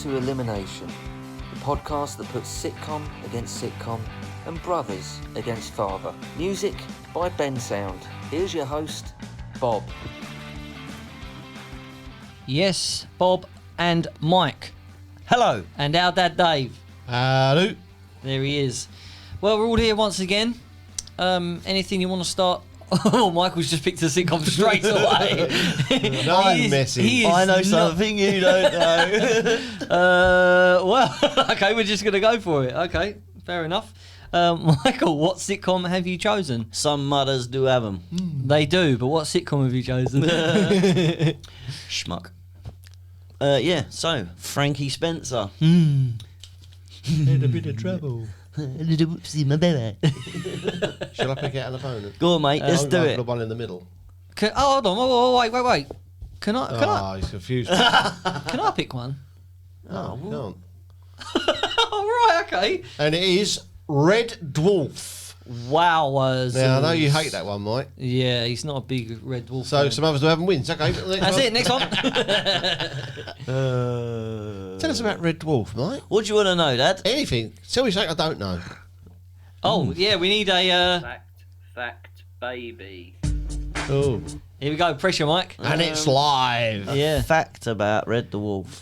to Elimination, the podcast that puts sitcom against sitcom and brothers against father. Music by Ben Sound. Here's your host, Bob. Yes, Bob and Mike. Hello. And our dad, Dave. Hello. There he is. Well, we're all here once again. Anything you want to start? Oh, Michael's just picked a sitcom straight away. No, I'm messy. I know something you don't know. Well, okay, we're just going to go for it. Okay, fair enough. Michael, what sitcom have you chosen? Some mothers do have them. They do, but what sitcom have you chosen? Schmuck. So, Frankie Spencer. In a bit of trouble. Little whoopsie, my baby. Shall I pick out an opponent? Go on, mate, let's do it. The one in the middle. Hold on, wait. Can I He's confused. can I pick one? No, you can't. Oh, right, okay. And it is Red Dwarf. Wowers. Now, I know you hate that one, Mike. Yeah, he's not a big Red Dwarf So fan. some others do have wins. Okay. That's it, next one. Tell us about Red Dwarf, Mike. What do you want to know, Dad? Anything. Tell me something I don't know. Oh, yeah, we need a... Fact, baby. Oh. Here we go, pressure, Mike. And it's live. Yeah. Fact about Red Dwarf.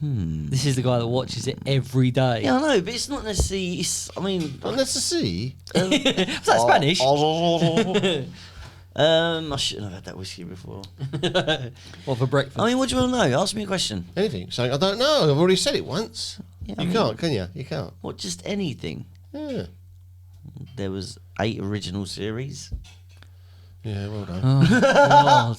This is the guy that watches it every day. Yeah, I know, but it's not necessarily... Unless to see. Was that Spanish? I shouldn't have had that whiskey before. What, for breakfast? I mean, what do you want to know? Ask me a question. Anything. Something I don't know. I've already said it once. Yeah, You can't, can you? You can't. What, just anything? Yeah. There was 8 original series. Yeah, well done. Oh, God.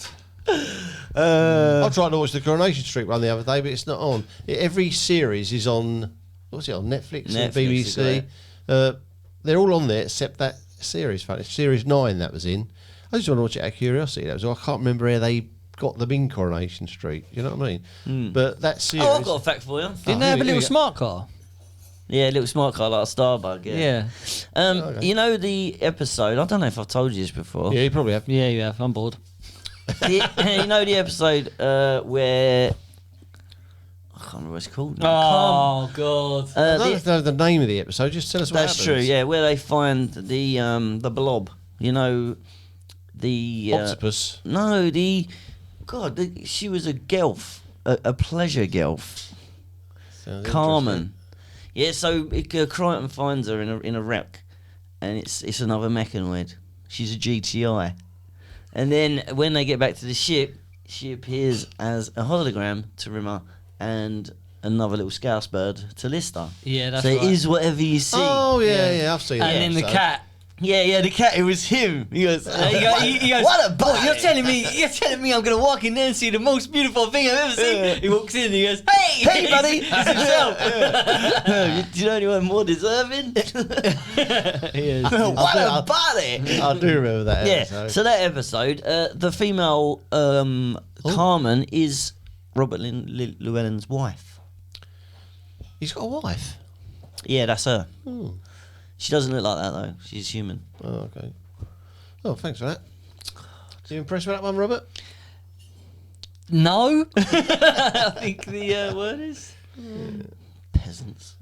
I tried to watch the Coronation Street one the other day, but it's not on. Every series is on. What's it on? Netflix and Netflix, BBC. They're all on there except that series. It's series 9 that was in. I just want to watch it out of curiosity. That was all. I can't remember how they got them in Coronation Street. You know what I mean? But that series. Oh, I've got a fact for you. Didn't they have a little smart car? Yeah, a little smart car like a Starbug. Yeah. Yeah. You know the episode? I don't know if I've told you this before. Yeah, you probably have. Yeah, you have. I'm bored. You know the episode where I can't remember what it's called. Oh, God. I don't know the name of the episode. Just tell us what That's happens. true. Yeah, where they find the blob. You know, the Octopus. No, she was a gelf, a pleasure gelf. Sounds Carmen. Yeah, so Crichton finds her in a wreck, and it's another mechanoid. She's a GTI, and then when they get back to the ship, she appears as a hologram to Rimmer and another little scouse bird to Lister. Yeah, that's so right. it is whatever you see. Oh yeah, I've seen that. And then the episode. cat. Yeah, the cat. It was him. He goes, He goes, what a "Boy, body." you're telling me I'm going to walk in there and see the most beautiful thing I've ever seen? He walks in and he goes, hey, buddy. It's himself. Do you know anyone more deserving? He is. What a body. I do remember that Yeah, episode. so that episode, the female Carmen is Robert Llewellyn's wife. He's got a wife. Yeah, that's her. Oh. She doesn't look like that though. She's human. Oh, okay. Oh, thanks for that. You impressed with that one, Robert? No. I think the word is... Peasants.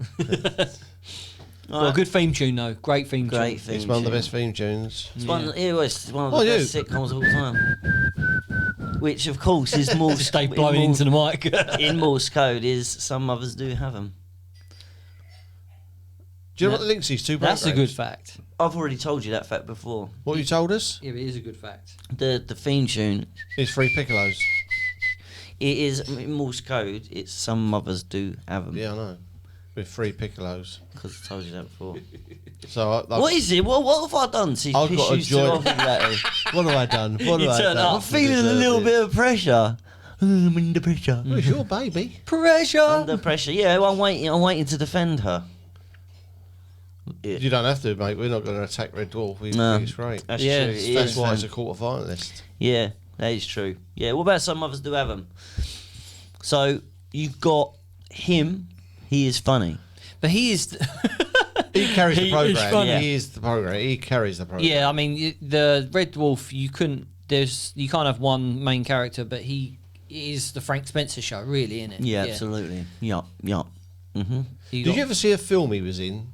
Well, good theme tune, though. Great theme Great tune. theme. It's one of the best theme tunes. It's one of the Oh, best sitcoms of all time. Which, of course, is Morse. Stay blowing into the mic. In Morse code is some mothers do have them. Do you know what links these two programs? That's a good fact. I've already told you that fact before. What you told us? Yeah, it is a good fact. The theme tune, It's Free Piccolos. it is in Morse code. It's some mothers do have them. Yeah, I know. With 3 Piccolos. Because I told you that before. So What is it? What have I done? See, I've got a piss you joint- off exactly. What have I done? What You have I turn done? up. I'm feeling a little bit of pressure. I'm under pressure. Well, it's your baby. Pressure. Under pressure. Yeah, I'm waiting to defend her. You don't have to, mate. We're not going to attack Red Dwarf. We No. think it's great. That's Yeah, true. It That's is, why man. it's a quarter-finalist. Yeah, that is true. Yeah, what about some mothers do have them? So you've got him. He is funny. But he is... He carries He the is program. funny. He is the program. He carries the program. Yeah, I mean, the Red Dwarf, you can't have one main character, but he is the Frank Spencer show, really, isn't it? Yeah, absolutely. Yeah. Mm-hmm. You Did got you ever see a film he was in?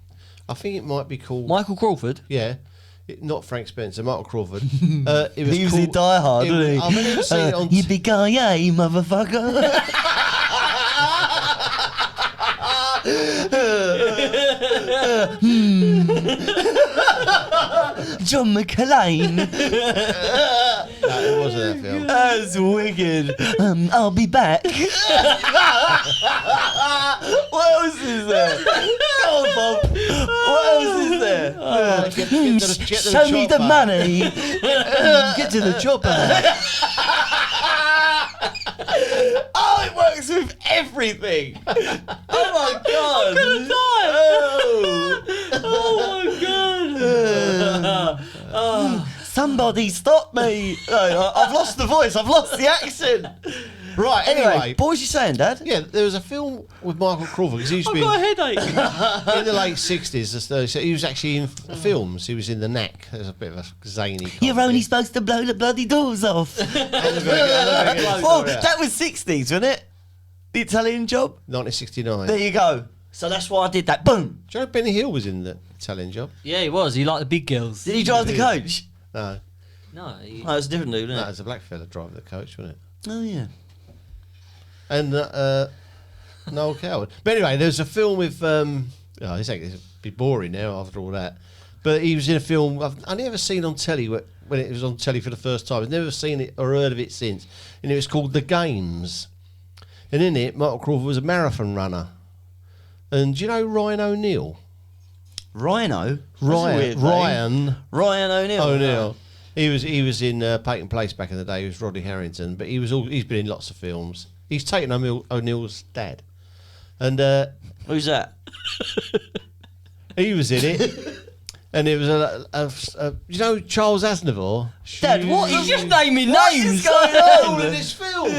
I think it might be called. Michael Crawford? Yeah. Not Frank Spencer, Michael Crawford. It was He was called, in Die Hard, wasn't he? I've never seen it on. Yippee-ki-yay, motherfucker. John McClane. No, it wasn't that film. That's wicked. I'll be back. What else is there? Come on, Bob. What else is there? Get to the Show me the chopper. money. Get to the chopper. Oh, it works with everything. Oh my god. Oh. Somebody stop me. No, I've lost the voice. I've lost the accent. Right, Anyway, anyway. what was you saying, Dad? Yeah, there was a film with Michael Crawford because he used to I've be got a headache. in the late 60s. So he was actually in films. He was in The Knack. There's a bit of a zany You're comedy. only supposed to blow the bloody doors off. Oh, that was 60s, wasn't it? The Italian Job? 1969. There you go. So that's why I did that. Boom. Do you know Benny Hill was in The Italian Job? Yeah, he was. He liked the big girls. Did he drive the coach? No. No, he... Oh, it's a different dude, No, isn't it it? was a black fella driving the coach, wasn't it? Oh, yeah. And Noel Coward. But anyway, there's a film with. It's a bit boring now after all that. But he was in a film I've never seen on telly when it was on telly for the first time. I've never seen it or heard of it since. And it was called The Games. And in it, Michael Crawford was a marathon runner. And do you know Ryan O'Neill? Rhino? That's a weird Ryan name. Ryan O'Neill. O'Neill. He was in Peyton Place back in the day. He was Rodney Harrington, but he's been in lots of films. He's taken O'Neill's dad, and Who's that? he was in it. And it was you know Charles Aznavour. Dad, what? He's just naming What names. is going all in on? this film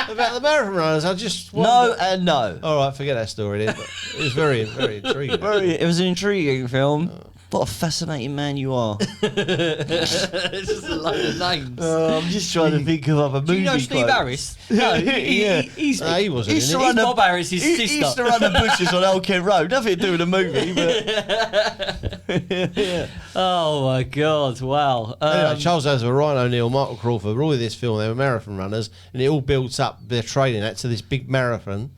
about the marathon runners. I just No wondered- and no. All right, forget that story. Then. But it was very intriguing. It was an intriguing film. What a fascinating man you are. It's just a load of names. I'm just trying to think of other Do movie you know Steve quotes. Harris? No, Yeah. he's No, he wasn't. He used in to it. run Bob Harris' he sister. used to run the bushes on Old Kent Road. Nothing to do with the movie, but Oh my God! Wow. Anyway, Charles Aznavour, Ryan O'Neill, Michael Crawford were all in this film. They were marathon runners, and it all builds up their training to this big marathon,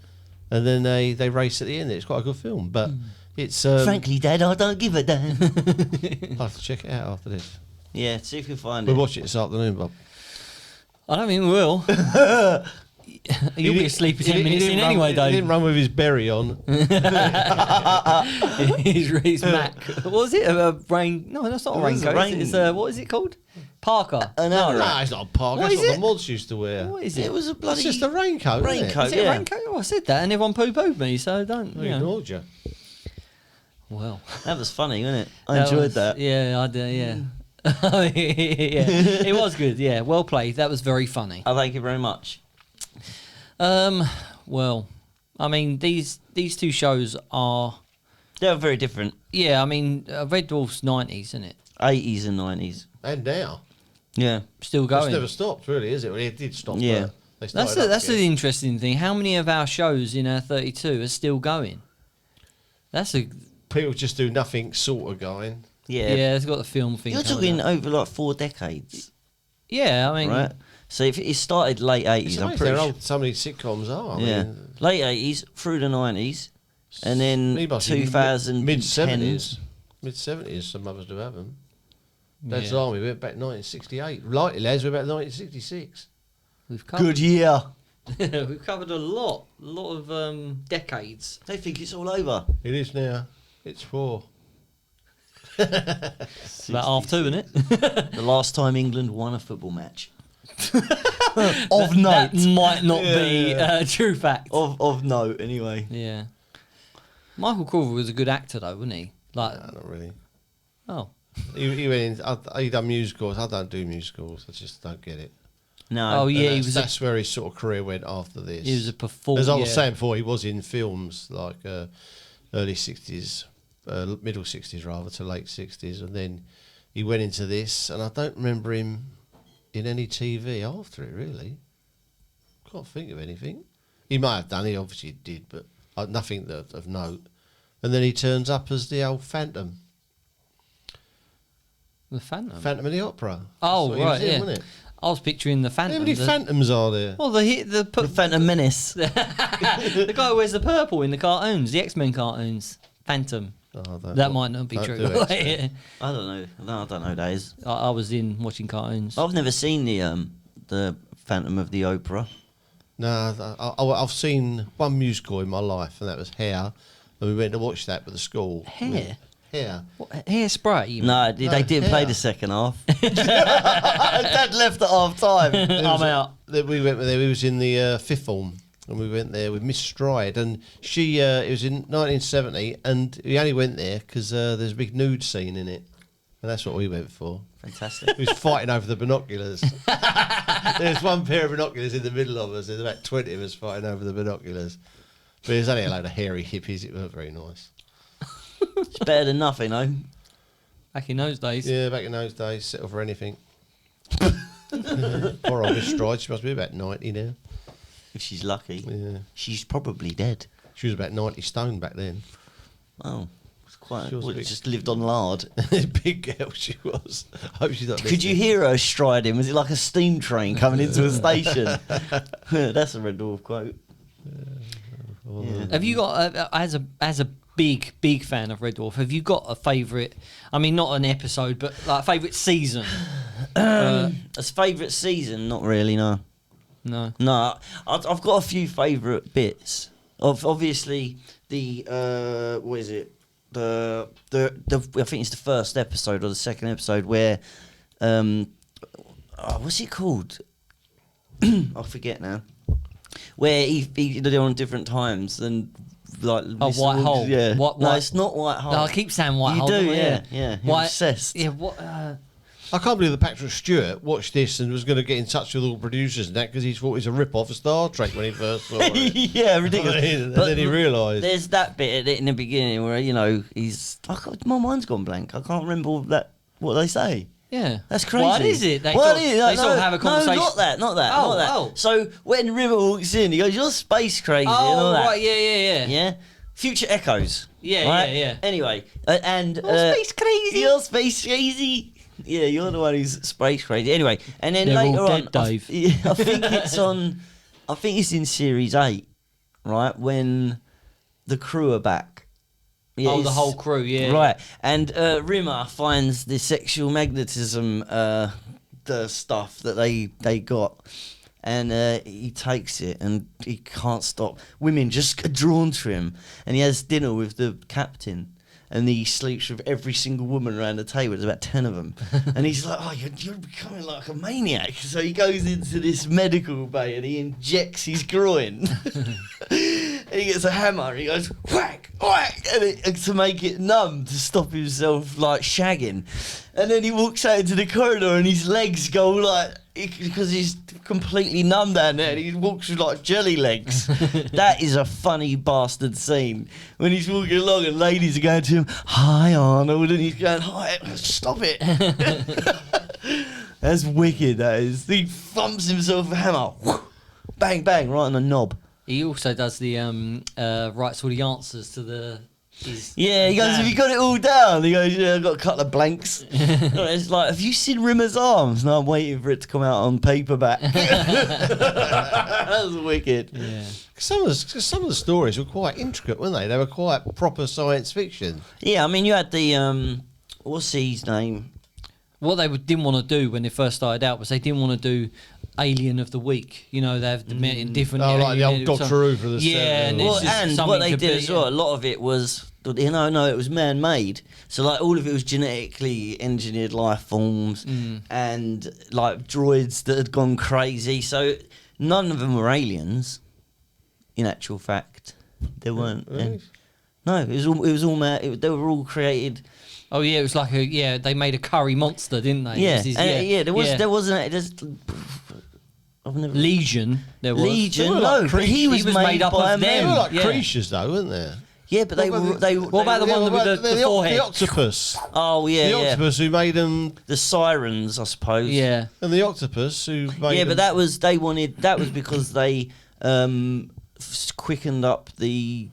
and then they race at the end. It's quite a good film, but it's frankly, Dad, I don't give a damn. I'll have to check it out after this. Yeah, see if you can find We'll it. watch it this afternoon, Bob. I don't think we will. You'll be asleep in 10 minutes in anyway, He didn't Dave. run with his berry on. His Mac. What was it? A rain? No, that's not a It was a raincoat. rain- It's what is it called? Parker. An No. hour. No, it's not a park. What That's is what it? the mods used to wear. What is It it? was a bloody. It's just a raincoat. Isn't Raincoat. Is it a yeah. raincoat? Oh, I said that, and everyone poo-pooed me. So don't. It? You We know. ignored you. Well, That was funny, wasn't it? I enjoyed was- that. Yeah, I did. Yeah. Yeah, it was good. Yeah, well played. That was very funny. Oh, thank you very much. Well, I mean, these two shows are. They were very different. Yeah, I mean, Red Dwarf's 90s, isn't it? 80s and 90s. And now. Yeah. Still It's going. never stopped, really, is it? Well, it did stop. Yeah. but they started That's up the again. interesting thing. How many of our shows in our 32 are still going? That's a People just do nothing sort of going. yeah. It's got the film thing. You're coming talking up. over like 4 decades, Yeah, I mean, right? So if it started late 80s, It's I'm amazing pretty how sure. old some of these sitcoms are. I Yeah. mean, Late 80s through the 90s, and then he must be 2000 mid 70s. Mid 70s, some others do have them. Dad's Yeah. Army went back 1968. Lightly Lads went back 1966. we've covered, Good year. we've covered a lot of decades. They think it's all over. It is now. It's 4. It's about half 2, isn't it? The last time England won a football match. Of note, that might not be a true fact. Of note, anyway. Yeah, Michael Crawford was a good actor, though, wasn't he? Like, No, not really. oh, He went in. He done musicals. I don't do musicals. I just don't get it. No. Oh, yeah, And he was. That's where his sort of career went after this. He was a performer. As I was saying before, he was in films like early 60s, middle 60s rather, to late 60s. And then he went into this, and I don't remember him in any TV after it, really. Can't think of anything. He might have done. He obviously did, but nothing of note. And then he turns up as the old Phantom. The Phantom? Phantom of the Opera. Oh, That's what he right, was in, yeah. wasn't it? I was picturing the Phantom. How many Phantoms are there? Well, the Phantom Menace. the guy who wears the purple in the cartoons, the X-Men cartoons. Phantom. Oh, That might not be don't true. do X-Men. I don't know. No, I don't know days. I was in watching cartoons. I've never seen the Phantom of the Opera. No, I've seen one musical in my life, and that was Hair. And we went to watch that with the school. Hair? Hair. What, hairspray? You mean? No, they didn't play Hair. the second half. Dad left at half time. I'm out. We went there. We was in the fifth form, and we went there with Miss Stride, and she. It was in 1970, and we only went there because there's a big nude scene in it, and that's what we went for. Fantastic. We was fighting over the binoculars. There's one pair of binoculars in the middle of us. There's about 20 of us fighting over the binoculars. But it was only a load of hairy hippies. It wasn't very nice. It's better than nothing, though. Back in those days. Yeah, back in those days, settle for anything. Poor old Miss Stride. She must be about 90 now. If she's lucky. Yeah. She's probably dead. She was about 90 stone back then. Oh, it's quite. She was Well, big. just lived on lard. Big girl she was. I hope she's not Could you listening. hear her striding? Was it like a steam train coming into a station? That's a Red Dwarf quote. Yeah. Have you got as a big fan of Red Dwarf? Have you got a favourite? I mean, not an episode, but like a favourite season. As favourite season, not really. No, No. no. I've got a few favourite bits. Of obviously the what is it? The I think it's the first episode or the second episode where what's it called? I forget now. Where they're on different times and like Oh, White Hole. Yeah. What- No, what- it's not White Hole. No, I keep saying White You Hole. do, don't I? yeah. You're White, obsessed. Yeah. What? I can't believe that Patrick Stewart watched this and was going to get in touch with all the producers and that because he thought it was a rip-off of Star Trek when he first saw it. Yeah, ridiculous. And then he realised. There's that bit in the beginning where my mind's gone blank. I can't remember what they say. Yeah. That's crazy. What is it? They What sort, is it? they sort of have a conversation. No, not that. Oh, not that. oh. So when River walks in, he goes, "You're space crazy," and Oh, all that. right. Yeah. Yeah. Future echoes. Yeah, right? yeah. Anyway, and space crazy. You're space crazy. Yeah, you're the one who's space crazy. Anyway, and then They're all later on, dead, Dave. I think it's on. I think it's in series 8, right? When the crew are back. Yeah, Oh, the it's- whole crew. Yeah. Right, and Rimmer finds the sexual magnetism, the stuff that they got, and he takes it, and he can't stop. Women just get drawn to him, and he has dinner with the captain, and he sleeps with every single woman around the table. There's about 10 of them, and he's like, "Oh, you're becoming like a maniac." So he goes into this medical bay and he injects his groin. And he gets a hammer and he goes whack, whack, and to make it numb to stop himself like shagging. And then he walks out into the corridor and his legs go like, because he's completely numb down there, and he walks with like jelly legs. That is a funny bastard scene when he's walking along and ladies are going to him, "Hi Arnold," and he's going, "Hi, stop it." That's wicked, that is. He thumps himself with a hammer, bang bang, right on the knob. He also does the writes all the answers to the. Yeah, he goes, "Have you got it all down?" He goes, "Yeah, I've got a couple of blanks." It's like, "Have you seen Rimmer's Arms?" No, I'm waiting for it to come out on paperback. That was wicked. Yeah. Some of the stories were quite intricate, weren't they? They were quite proper science fiction. Yeah, I mean, you had the, what's his name? What they didn't want to do when they first started out was they didn't want to do Alien of the Week. You know, they have different. Oh, like the old alien- Doctor Who for the Yeah, and Well, it's just and something what they to did be- as well, a lot of it was, no, it was man-made. So, like, all of it was genetically engineered life forms and, like, droids that had gone crazy. So, none of them were aliens, in actual fact. They weren't. Really? No, it was all man. They were all created. Oh yeah, it was like they made a curry monster, didn't they? Yeah, It was and there wasn't. I've never. Legion. There was Legion, They were no, like but he creatures. was, He was made made up by of They them. men. were like Yeah. creatures, though, weren't they? Yeah, but What about the one with the forehead? The octopus. Oh yeah, The octopus who made them. the sirens, I suppose. Yeah. And the octopus who made Yeah, them. but that was because they quickened up the.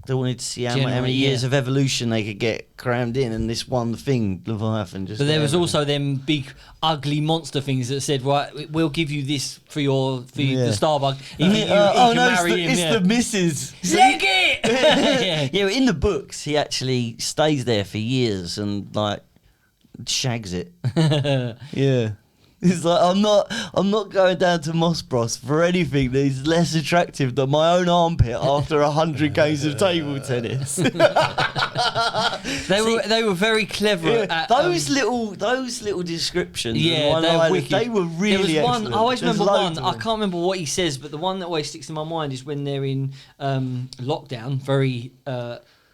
They wanted to see how many years of evolution they could get crammed in, and this one thing, Leviathan, just. But there was also them big, ugly monster things that said, right, we'll give you this for the Starbug if you can marry him. It's the missus. Leg it! Yeah, in the books, he actually stays there for years and like shags it. Yeah. He's like, I'm not going down to Mossbros for anything that is less attractive than my own armpit after 100 games of table tennis. They were very clever at those little descriptions. Yeah, they're wicked. They were really there was one, excellent. I always There's remember loads one. of I them. can't remember what he says, but the one that always sticks in my mind is when they're in lockdown. Very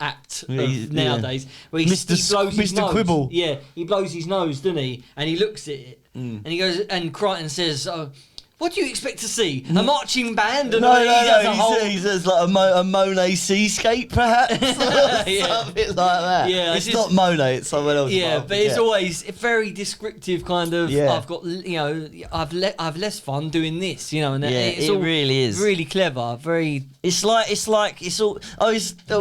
apt of nowadays. Where he blows his Mr. nose. Quibble. Yeah, he blows his nose, doesn't he? And he looks at it, and he goes, and Crichton says, "What do you expect to see? A marching band?" And He says like a Monet seascape, perhaps. Something like that. Yeah, it's not Monet, it's someone else. Yeah, but it's always a very descriptive kind of. Yeah. I've got, I've less fun doing this, and it really is really clever. Very. It's all.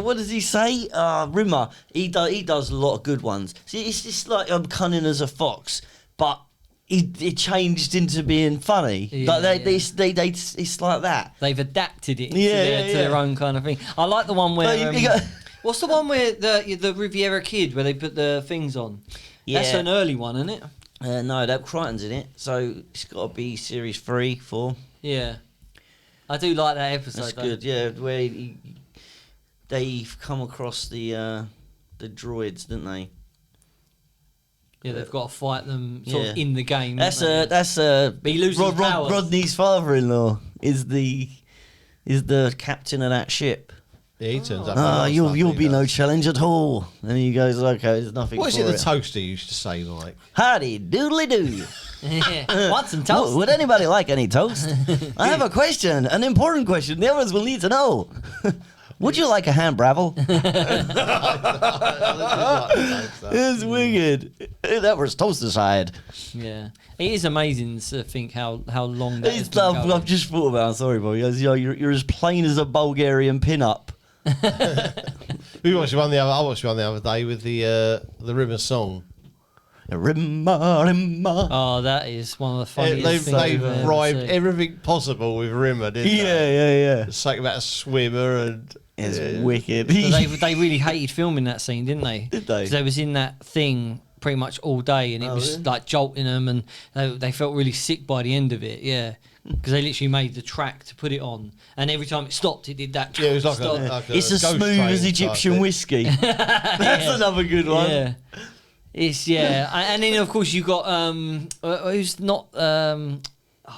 What does he say? Rimmer. He does a lot of good ones. See, it's just like I'm cunning as a fox, but it changed into being funny. Yeah, like it's like that. They've adapted it to Yeah, their own kind of thing. I like the one where. You got- What's the one where the Riviera Kid where they put the things on? Yeah. That's an early one, isn't it? No, that Crichton's in it, so it's got to be series 3, 4. Yeah, I do like that episode. That's though. good. Yeah, where they've come across the droids, didn't they? Yeah, they've got to fight them sort of Yeah. in the game. That's But he loses his powers. Rodney's father-in-law is the captain of that ship. Yeah, he turns up. Ah, and you'll stuff, be he no does. challenge at all. And he goes, okay, there's nothing. What is for it the toaster used to say like? Howdy doodly doo. Yeah. Want some toast? Would anybody like any toast? I have a question, an important question. The others will need to know. Would you like a hand bravel? It's wicked. That was toaster side. Yeah, it is amazing to think how long that has been I've going. just thought about it. Sorry, boy. You're as plain as a Bulgarian pin-up. We watched one the other. I watched one the other day with the Rimmer song. Rimma, rimma. Oh, that is one of the funniest They've things I've ever rhymed seen. everything possible with Rimmer, didn't they? Yeah. It's like about a swimmer and It's wicked. But they really hated filming that scene, didn't they? Did they? 'Cause they was in that thing pretty much all day, and it was really? like jolting them, and they felt really sick by the end of it. Yeah, because they literally made the track to put it on, and every time it stopped, it did that. Yeah, it was like stop. It's as ghost smooth train as type Egyptian thing. whiskey. That's another good one. Yeah. It's and then of course you got who's not oh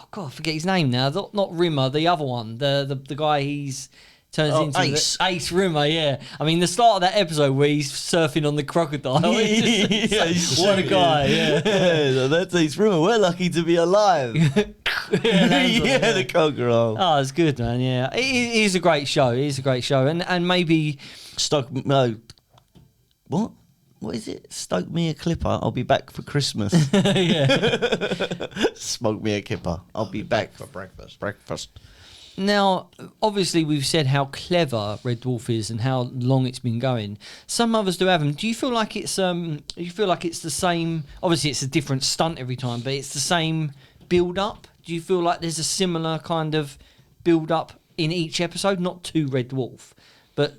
god I forget his name now, not Rimmer, the other one, the guy he's turns into Ace. Ace Rimmer. Yeah, I mean the start of that episode where he's surfing on the crocodile. What a guy! Yeah. That's Ace Rimmer. We're lucky to be alive. The crocodile. Oh, it's good, man. Yeah, it is a great show. It is a great show, and maybe What is it? Stoke me a clipper. I'll be back for Christmas. Smoke me a kipper. I'll be back for breakfast. Now, obviously, we've said how clever Red Dwarf is and how long it's been going. Some others do have them. Do you feel like it's the same? Obviously, it's a different stunt every time, but it's the same build up. Do you feel like there's a similar kind of build up in each episode? Not to Red Dwarf, but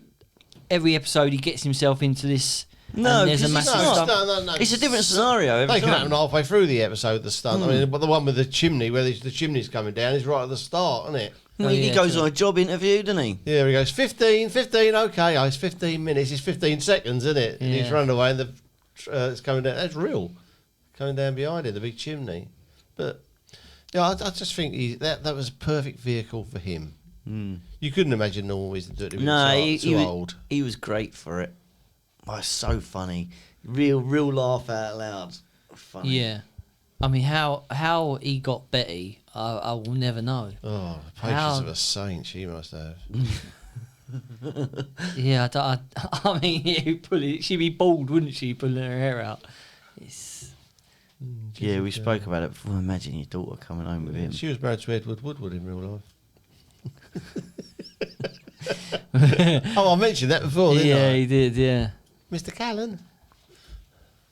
every episode he gets himself into this. No, and there's a 'cause it's massive not. stunt. No. It's a different scenario every They can time. happen halfway through the episode, the stunt. I mean, but the one with the chimney, where the chimney's coming down, is right at the start, isn't it? Oh, He yeah, goes true. on a job interview, doesn't he? Yeah, he goes, 15, okay. Oh, it's 15 minutes, it's 15 seconds, isn't it? And he's Yeah. running away and it's coming down. That's real. Coming down behind it, the big chimney. But, yeah, I just think that was a perfect vehicle for him. You couldn't imagine always doing it. No, Too old. he was great for it. Oh, it's so funny. Real laugh out loud. Funny. Yeah, I mean how he got Betty, I will never know. Oh, the How- patience of a saint she must have. Yeah, I mean, she'd be bald, wouldn't she, pulling her hair out? It's... Yeah, we spoke about it before. Imagine your daughter coming home with him. She was married to Edward Woodward in real life. Oh, I mentioned that before, didn't Yeah, I? he did, yeah. Mr. Callan.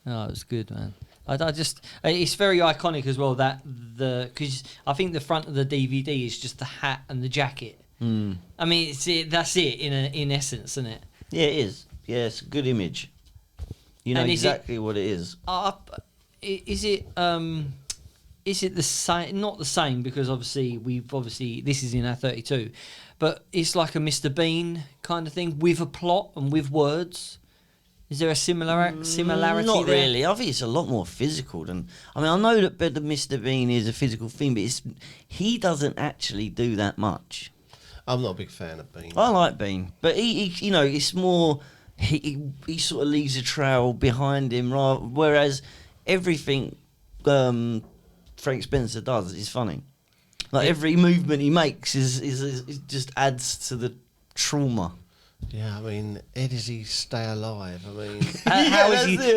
Oh, it was good, man. It's very iconic as well, because I think the front of the DVD is just the hat and the jacket. Mm. I mean, that's it in essence, isn't it? Yeah, it is. Yeah, it's a good image. You know And exactly what it is. Is it the same? Not the same, because obviously this is in our 32, but it's like a Mr. Bean kind of thing with a plot and with words. Is there a similarity Not there? really. I think it's a lot more physical than. I mean, I know that Mr. Bean is a physical thing, but he doesn't actually do that much. I'm not a big fan of Bean. I like Bean, but he you know, it's more. He sort of leaves a trail behind him, whereas everything Frank Spencer does is funny. Like every movement he makes is just adds to the trauma. Yeah, I mean, how does he stay alive? I mean,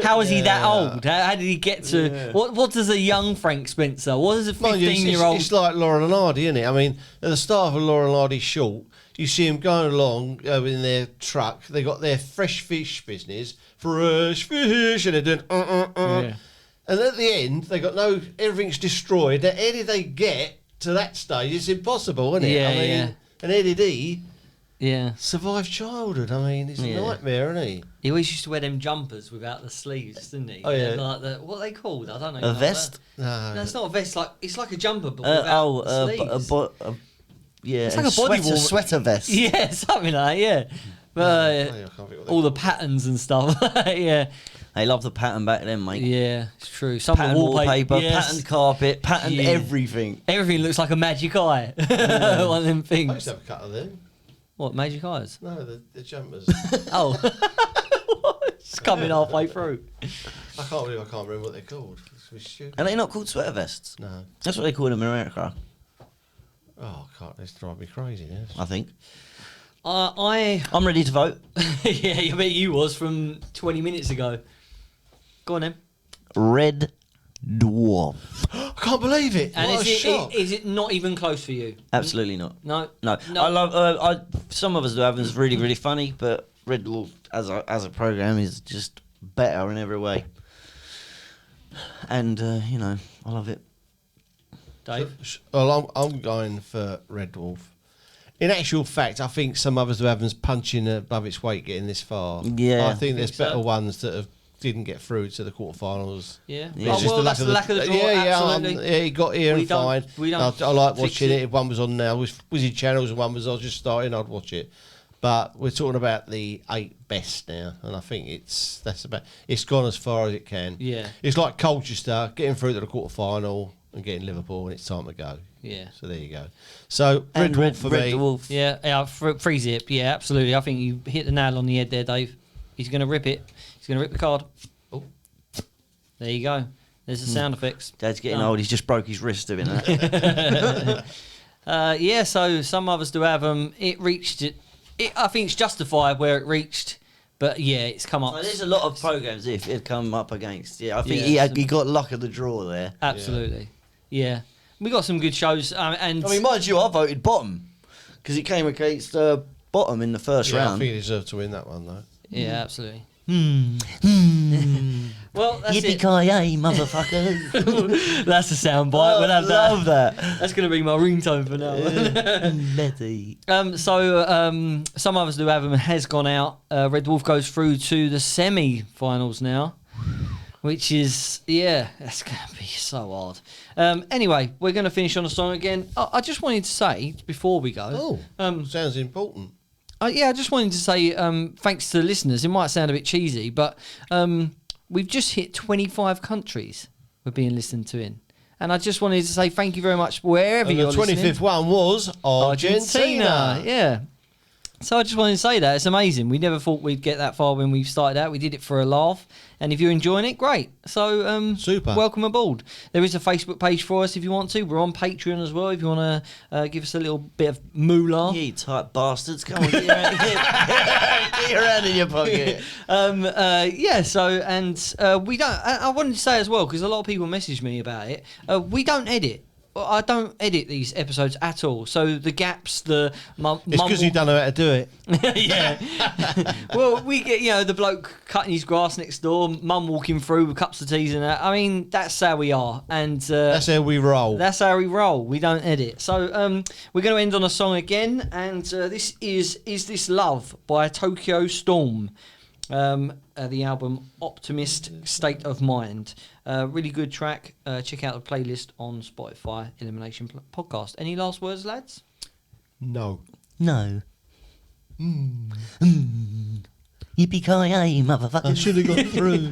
How is he that old? How did he get to? Yeah. What does a young Frank Spencer? What does a mind you, 15-year-old? it's like Laurel and Hardy, isn't it? I mean, at the start of a Laurel and Hardy short, you see them going along in their truck. They got their fresh fish business, fresh fish, and they're doing Yeah. And at the end, they got everything's destroyed. How did they get to that stage? It's impossible, isn't it? Yeah, I mean, yeah. and Eddie D Yeah. survived childhood. I mean, it's a nightmare, isn't he? He always used to wear them jumpers without the sleeves, didn't he? Oh, yeah. Like what are they called? I don't know. A vest? No, it's not a vest. It's like a jumper, but without sleeves. Yeah, It's like a body warmer. sweater vest. Yeah, something like that. Yeah. But I can't think what all they the patterns and stuff. Yeah. They love the pattern back then, mate. Yeah, it's true. Some Pattern wallpaper, yes. patterned carpet, patterned Yeah. everything. Everything looks like a magic eye. One of them I used things. to have a cut of them. What, magic eyes? No, the jumpers. Oh. It's coming halfway through. I can't remember what they're called. It's stupid. Are they not called sweater vests? No. That's what they call them in America, Oh, I can't. This drive me crazy. Yes. I think. I'm ready to vote. yeah, I bet you was from 20 minutes ago. Go on then. Red Dwarf. I can't believe it. And What a shock. is it not even close for you? Absolutely not. No. No. I love. Some of us do have. It's really, really funny, but Red Dwarf as a program is just better in every way. And you know, I love it. Dave? Well, I'm going for Red Dwarf. In actual fact, I think some others do have punching above its weight getting this far. Yeah. I think there's so. better ones that didn't get through to the quarterfinals. Yeah. Yeah. Oh, well, that's the lack of the draw. Absolutely. Yeah, he got here We and don't- fine. we don't I like fix watching it. it. If one was on now, was his channels, and one was I was just starting, I'd watch it. But we're talking about the 8 best now, and I think it's gone as far as it can. Yeah. It's like Colchester getting through to the quarterfinal and getting Liverpool, and it's time to go. Yeah. So there you go. So Red And Dwarf for Red me. Dwarf. Yeah, free zip. Yeah, absolutely. I think you hit the nail on the head there, Dave. He's going to rip it. He's going to rip the card. Oh. There you go. There's the sound effects. Dad's getting Done. old. He's just broke his wrist doing that. Yeah, so some others do have them. It reached it. I think it's justified where it reached, but yeah, it's come up. Well, there's a lot of programs if it'd come up against. Yeah, I think Yeah, he got luck of the draw there. Absolutely. Yeah. We got some good shows. And I mean, mind you, I voted bottom because it came against bottom in the first Yeah, I round. think he deserved to win that one though. yeah, absolutely. Well, that's it. Yippee-ki-yay, motherfucker. That's a sound bite. We'll have that. Love that. That's going to be my ringtone for now. Letty. So some others do have them has gone out. Red Dwarf goes through to the semi-finals now, which is that's going to be so hard. Anyway, we're going to finish on a song again. I just wanted to say before we go. Sounds important. I just wanted to say thanks to the listeners. It might sound a bit cheesy, but we've just hit 25 countries we're being listened to in. And I just wanted to say thank you very much wherever And you're the listening. 25th one was Argentina. Yeah. So I just wanted to say that it's amazing. We never thought we'd get that far when we started out. We did it for a laugh, and if you're enjoying it, great. So Super. welcome aboard. There is a Facebook page for us if you want to. We're on Patreon as well if you want to give us a little bit of moolah. You tight bastards! Come on, get your hand in your pocket. Yeah. So we don't. I wanted to say as well because a lot of people message me about it. We don't edit. I don't edit these episodes at all. So the gaps, It's because you don't know how to do it. yeah. Well, we get, the bloke cutting his grass next door, mum walking through with cups of teas and that. I mean, that's how we are. And That's how we roll. that's how we roll. We don't edit. So we're going to end on a song again. And this is This Love by Tokyo Storm. The album Optimist State of Mind. Really good track. Check out the playlist on Spotify, Elimination Podcast. Any last words, lads? No. No. Yippee-ki-yay, motherfucker. I should have got through.